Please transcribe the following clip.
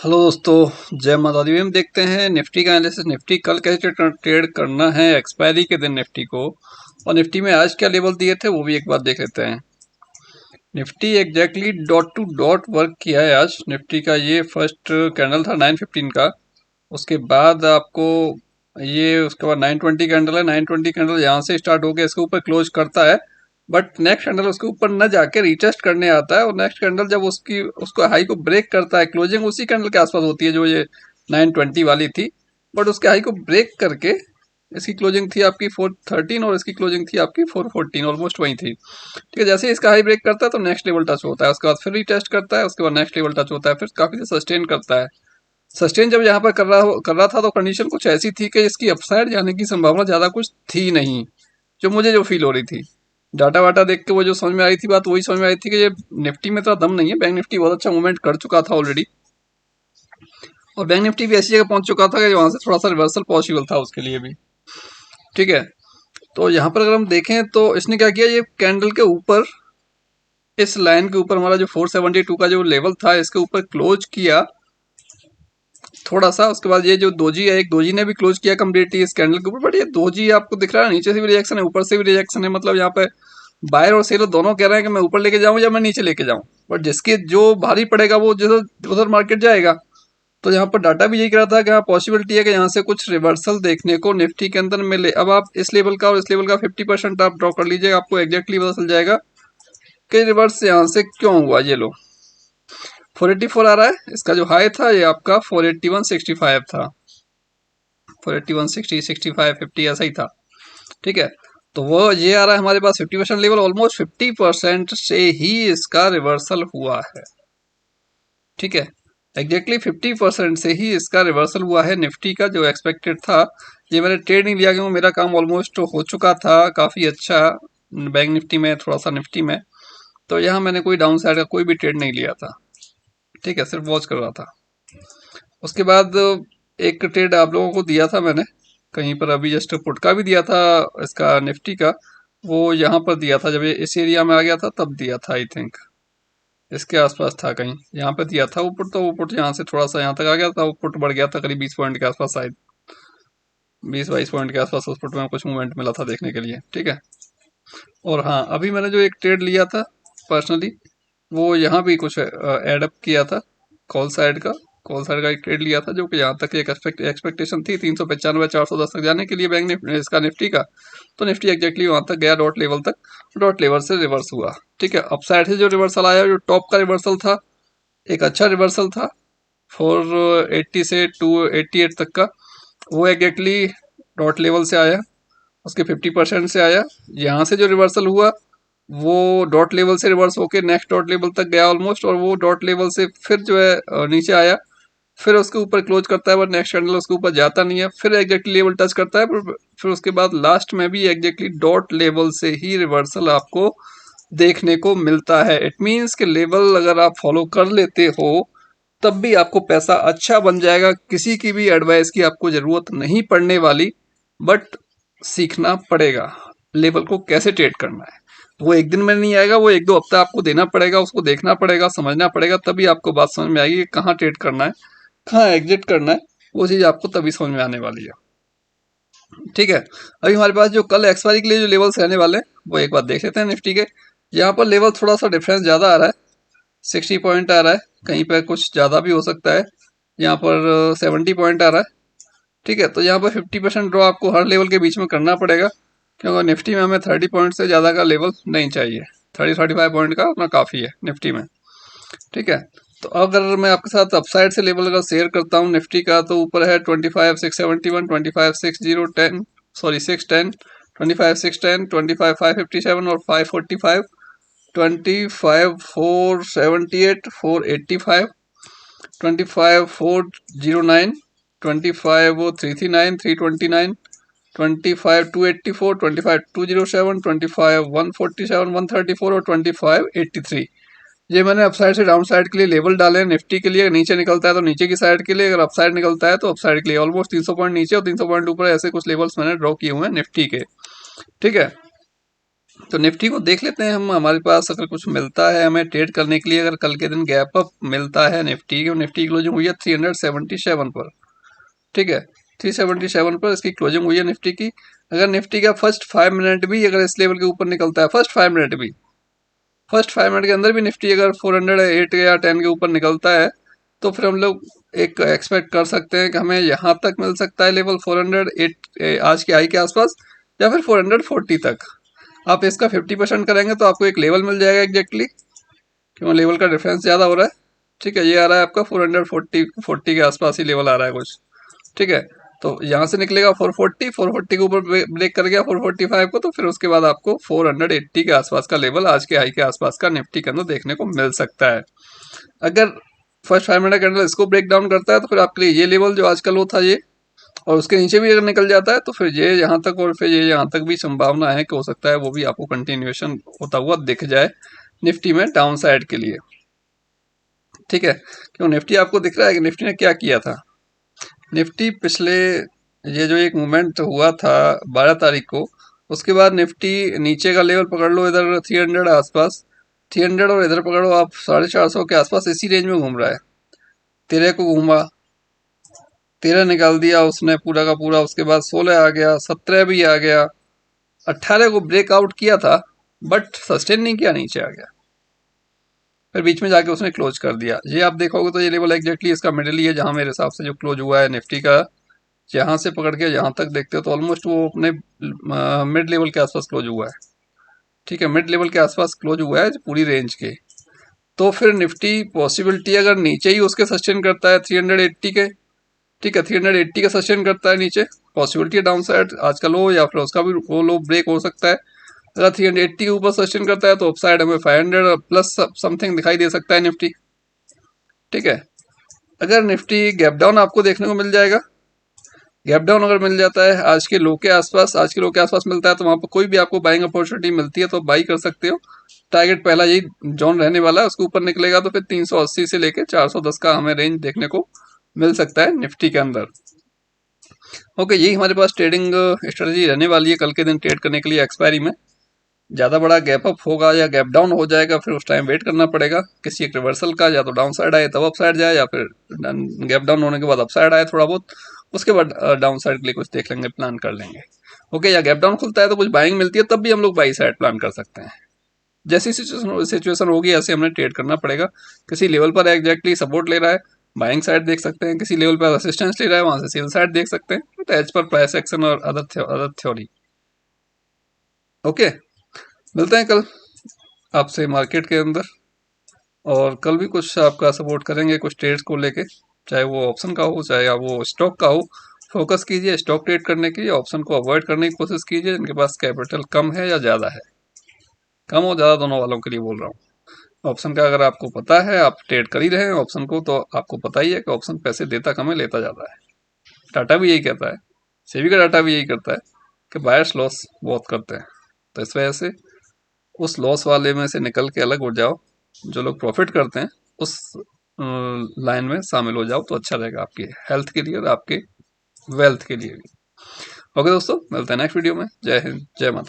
Hello दोस्तों, जय माता दी। हम देखते हैं निफ्टी का एनालिसिस। निफ्टी कल कैसे ट्रेड करना है एक्सपायरी के दिन निफ्टी को, और निफ्टी में आज क्या लेवल दिए थे वो भी एक बार देख लेते हैं। Nifty exactly dot to dot work किया है आज। निफ्टी का ये फर्स्ट कैंडल था 9:15 का। उसके बाद आपको ये उसके बाद 9:20 कैंडल है। 9:20 कैंडल यहाँ से स्टार्ट होकर इसके ऊपर क्लोज करता है, बट नेक्स्ट कैंडल उसके ऊपर न जाके रीटेस्ट करने आता है। और नेक्स्ट कैंडल जब उसको हाई को ब्रेक करता है, क्लोजिंग उसी कैंडल के आसपास होती है जो ये 9:20 वाली थी, बट उसके हाई को ब्रेक करके इसकी क्लोजिंग थी आपकी 413 और इसकी क्लोजिंग थी आपकी 414, ऑलमोस्ट वही थी। ठीक है, जैसे ही इसका हाई ब्रेक करता है तो नेक्स्ट लेवल टच होता है, उसके बाद फिर रीटेस्ट करता है, उसके बाद नेक्स्ट लेवल टच होता है, फिर काफी देर सस्टेन करता है। सस्टेन जब यहाँ पर कर रहा था तो कंडीशन कुछ ऐसी थी कि इसकी अपसाइड जाने की संभावना ज़्यादा कुछ थी नहीं, जो फील हो रही थी। डाटा वाटा देख के वो जो समझ में आई थी बात, वही समझ में आई थी कि ये निफ्टी में तो दम नहीं है। बैंक निफ्टी बहुत अच्छा मूवमेंट कर चुका था ऑलरेडी, और बैंक निफ्टी भी ऐसी जगह पहुंच चुका था कि वहां से थोड़ा सा रिवर्सल पॉसिबल था उसके लिए भी। ठीक है, तो यहाँ पर अगर हम देखें तो इसने क्या किया, ये कैंडल के ऊपर, इस लाइन के ऊपर हमारा जो 472 का जो लेवल था इसके ऊपर क्लोज किया थोड़ा सा। उसके बाद ये जो दोजी है, एक दोजी ने भी क्लोज किया कम्प्लीटली इस कैंडल के ऊपर, बट ये दोजी आपको दिख रहा है नीचे से भी रिएक्शन है, ऊपर से भी रिएक्शन है। मतलब यहाँ पे बायर और सेलर दोनों कह रहे हैं कि मैं ऊपर लेके जाऊं या मैं नीचे लेके जाऊं, बट जिसके जो भारी पड़ेगा वो जिधर उधर मार्केट जाएगा। तो यहाँ पर डाटा भी यही कह रहा था कि हाँ पॉसिबिलिटी है कि यहाँ से कुछ रिवर्सल देखने को निफ्टी के अंदर मिले। अब आप इस लेवल का और इस लेवल का 50% आप ड्रॉ कर लीजिए, आपको एग्जैक्टली पता चल जाएगा कि रिवर्स यहाँ से क्यों हुआ। ये लो 484 आ रहा है, इसका जो हाई था ये आपका 481.65 था। 481.60, 65, 50 ऐसा ही था। ठीक है, तो वो ये आ रहा है हमारे पास 50% लेवल, ऑलमोस्ट 50% से ही इसका रिवर्सल हुआ है। ठीक है, एग्जैक्टली 50% से ही इसका रिवर्सल हुआ है निफ्टी का, जो एक्सपेक्टेड था। ये मैंने ट्रेड नहीं लिया क्योंकि मेरा काम ऑलमोस्ट हो चुका था काफ़ी अच्छा बैंक निफ्टी में, थोड़ा सा निफ्टी में। तो यहाँ मैंने कोई डाउन साइड का कोई भी ट्रेड नहीं लिया था। ठीक है, सिर्फ वॉच कर रहा था। उसके बाद एक ट्रेड आप लोगों को दिया था मैंने कहीं पर, अभी जस्ट पुट का भी दिया था इसका निफ्टी का। वो यहाँ पर दिया था जब ये इस एरिया में आ गया था तब दिया था, आई थिंक इसके आसपास था कहीं, यहाँ पे दिया था वो पुट। तो वो पुट यहाँ से थोड़ा सा यहाँ तक आ गया था, वो पुट बढ़ गया था करीब 20 पॉइंट के आसपास, शायद 20-22 पॉइंट के आसपास उस पुट में कुछ मूवमेंट मिला था देखने के लिए। ठीक है, और हाँ अभी मैंने जो एक ट्रेड लिया था पर्सनली, वो यहाँ भी कुछ एडअप किया था। कॉल साइड का कॉल साइड का एक ट्रेड लिया था, जो कि यहाँ तक एक एक्सपेक्टेशन थी 395 410 तक जाने के लिए बैंक निफ्टी इसका निफ्टी का। तो निफ्टी एग्जैक्टली वहाँ तक गया, डॉट लेवल तक, डॉट लेवल से रिवर्स हुआ। ठीक है, अपसाइड से जो रिवर्सल आया, जो टॉप का रिवर्सल था, एक अच्छा रिवर्सल था 480 से 288 तक का, वो एग्जैक्टली डॉट लेवल से आया, उसके 50% से आया। यहाँ से जो रिवर्सल हुआ वो डॉट लेवल से रिवर्स होके नेक्स्ट डॉट लेवल तक गया ऑलमोस्ट, और वो डॉट लेवल से फिर जो है नीचे आया, फिर उसके ऊपर क्लोज करता है, बट नेक्स्ट कैंडल उसके ऊपर जाता नहीं है, फिर एग्जैक्टली लेवल टच करता है, फिर उसके बाद लास्ट में भी एग्जैक्टली डॉट लेवल से ही रिवर्सल आपको देखने को मिलता है। इट मीन्स कि लेवल अगर आप फॉलो कर लेते हो तब भी आपको पैसा अच्छा बन जाएगा। किसी की भी एडवाइस की आपको ज़रूरत नहीं पड़ने वाली, बट सीखना पड़ेगा लेवल को कैसे ट्रेड करना है। वो एक दिन में नहीं आएगा, वो एक दो हफ्ता आपको देना पड़ेगा, उसको देखना पड़ेगा, समझना पड़ेगा, तभी आपको बात समझ में आएगी कि कहाँ ट्रेड करना है, कहाँ एग्जिट करना है। वो चीज़ आपको तभी समझ में आने वाली है। ठीक है, अभी हमारे पास जो कल एक्सपायरी के लिए जो लेवल्स रहने वाले हैं वो एक बार देख लेते हैं निफ्टी के। यहाँ पर लेवल थोड़ा सा डिफरेंस ज़्यादा आ रहा है, 60 पॉइंट आ रहा है, कहीं पर कुछ ज़्यादा भी हो सकता है। यहाँ पर 70 पॉइंट आ रहा है। ठीक है, तो यहाँ पर 50% ड्रॉ आपको हर लेवल के बीच में करना पड़ेगा, क्योंकि निफ्टी में हमें 30 पॉइंट से ज़्यादा का लेवल नहीं चाहिए। 30-35 पॉइंट का अपना काफ़ी है निफ्टी में। ठीक है, तो अगर मैं आपके साथ अपसाइड से लेवल अगर शेयर करता हूँ निफ्टी का, तो ऊपर है 25,671, 25,6010, सॉरी 610, 25,610, 25,557 और 545, 25,478, 485, 25,409, 25,339, 329, 25,284, 25,207, 25,147, 134 और 25,83। ये मैंने अपसाइड से डाउन साइड के लिए लेवल डाले हैं निफ्टी के लिए। नीचे निकलता है तो नीचे की साइड के लिए, अगर अपसाइड निकलता है तो अपसाइड के लिए। ऑलमोस्ट 300 पॉइंट नीचे और 300 पॉइंट ऊपर ऐसे कुछ लेवल्स मैंने ड्रॉ किए हुए हैं निफ्टी के। ठीक है, तो निफ्टी को देख लेते हैं हम, हमारे पास अगर कुछ मिलता है हमें ट्रेड करने के लिए, अगर कल के दिन गैप अप मिलता है निफ्टी क्लोजिंग हुई है 377 पर, ठीक है, 377 पर इसकी क्लोजिंग हुई है निफ्टी की। अगर निफ्टी का फर्स्ट 5 मिनट भी अगर इस लेवल के ऊपर निकलता है, फर्स्ट 5 मिनट के अंदर भी निफ्टी अगर 408 या 10 के ऊपर निकलता है, तो फिर हम लोग एक एक्सपेक्ट कर सकते हैं कि हमें यहाँ तक मिल सकता है लेवल 408 आज की हाई के आसपास, या फिर 440 तक। आप इसका 50% करेंगे तो आपको एक लेवल मिल जाएगा एग्जैक्टली, क्यों लेवल का डिफरेंस ज़्यादा हो रहा है, ठीक है। ये आ रहा है आपका 440 के आसपास ही लेवल आ रहा है कुछ, ठीक है। तो यहाँ से निकलेगा 440 के ऊपर ब्रेक कर गया 445 को, तो फिर उसके बाद आपको 480 के आसपास का लेवल आज के हाई के आसपास का निफ्टी के अंदर देखने को मिल सकता है। अगर फर्स्ट 5 मिनट के अंदर इसको ब्रेक डाउन करता है तो फिर आपके लिए ये लेवल जो आज का लो था ये, और उसके नीचे भी अगर निकल जाता है तो फिर ये यहाँ तक और फिर ये यहाँ तक भी संभावना है कि हो सकता है वो भी आपको कंटिन्यूएशन होता हुआ दिख जाए निफ्टी में डाउन साइड के लिए, ठीक है। क्यों निफ्टी आपको दिख रहा है कि निफ्टी ने क्या किया था। निफ्टी पिछले ये जो एक मूवमेंट हुआ था 12 तारीख को, उसके बाद निफ्टी नीचे का लेवल पकड़ लो इधर 300 आसपास, 300 और इधर पकड़ो आप 450 के आसपास, इसी रेंज में घूम रहा है। 13 को घूमा, 13 निकाल दिया उसने पूरा का पूरा, उसके बाद 16 आ गया, 17 भी आ गया, 18 को ब्रेकआउट किया था बट सस्टेन नहीं किया, नीचे आ गया, फिर बीच में जाके उसने क्लोज कर दिया। ये आप देखोगे तो ये लेवल एग्जैक्टली इसका मिडिल ही है, जहां मेरे हिसाब से जो क्लोज हुआ है निफ्टी का, यहाँ से पकड़ के यहाँ तक देखते हो तो ऑलमोस्ट वो अपने मिड लेवल के आसपास क्लोज हुआ है, ठीक है, मिड लेवल के आसपास क्लोज हुआ है पूरी रेंज के। तो फिर निफ्टी पॉसिबिलिटी अगर नीचे ही उसके सस्टेन करता है 380 के, ठीक है, 380 का सस्टेन करता है नीचे, पॉसिबिलिटी है डाउन साइड आज का लो या फिर उसका भी वो लो ब्रेक हो सकता है। अगर 380 के ऊपर सस्टेन करता है तो अपसाइड हमें 500 प्लस समथिंग दिखाई दे सकता है निफ्टी, ठीक है। अगर निफ्टी गैप डाउन आपको देखने को मिल जाएगा, गैप डाउन अगर मिल जाता है आज के लो के आसपास, आज के लो के आसपास मिलता है तो वहां पर कोई भी आपको बाइंग अपॉर्चुनिटी मिलती है तो बाई कर सकते हो। टारगेट पहला यही जोन रहने वाला है, उसके ऊपर निकलेगा तो फिर 380 से लेके 410 का हमें रेंज देखने को मिल सकता है निफ्टी के अंदर। ओके, यही हमारे पास ट्रेडिंग स्ट्रेटजी रहने वाली है कल के दिन ट्रेड करने के लिए एक्सपायरी में। ज़्यादा बड़ा गैप अप होगा या गैप डाउन हो जाएगा फिर उस टाइम वेट करना पड़ेगा किसी एक रिवर्सल का, या तो डाउन साइड आए तब अप साइड जाए, या फिर गैप डाउन होने के बाद अप साइड आए थोड़ा बहुत, उसके बाद डाउन साइड के लिए कुछ देख लेंगे, प्लान कर लेंगे। ओके, या गैप डाउन खुलता है तो कुछ बाइंग मिलती है तब भी हम लोग बाई साइड प्लान कर सकते हैं। जैसी सिचुएशन होगी ऐसे हमने ट्रेड करना पड़ेगा। किसी लेवल पर एग्जैक्टली सपोर्ट ले रहा है बाइंग साइड देख सकते हैं, किसी लेवल पर रेसिस्टेंस ले रहा है वहां से सेल साइड देख सकते हैं, तो एज पर प्राइस एक्शन और अदर थ्योरी। ओके, मिलते हैं कल आपसे मार्केट के अंदर, और कल भी कुछ आपका सपोर्ट करेंगे कुछ ट्रेड्स को लेके, चाहे वो ऑप्शन का हो चाहे वो स्टॉक का हो। फोकस कीजिए स्टॉक ट्रेड करने की, ऑप्शन को अवॉइड करने की कोशिश कीजिए जिनके पास कैपिटल कम है या ज़्यादा है, कम हो ज़्यादा दोनों वालों के लिए बोल रहा हूँ। ऑप्शन का अगर आपको पता है आप ट्रेड कर ही रहे हैं ऑप्शन को, तो आपको पता ही है कि ऑप्शन पैसे देता कम है लेता ज़्यादा है। डाटा भी यही कहता है, सेबी का डाटा भी यही करता है कि बायर्स लॉस बहुत करते हैं। तो इस वजह से उस लॉस वाले में से निकल के अलग हो जाओ, जो लोग प्रॉफिट करते हैं उस लाइन में शामिल हो जाओ, तो अच्छा रहेगा आपकी हेल्थ के लिए और आपके वेल्थ के लिए भी। ओके दोस्तों, मिलते हैं नेक्स्ट वीडियो में। जय हिंद, जय माता।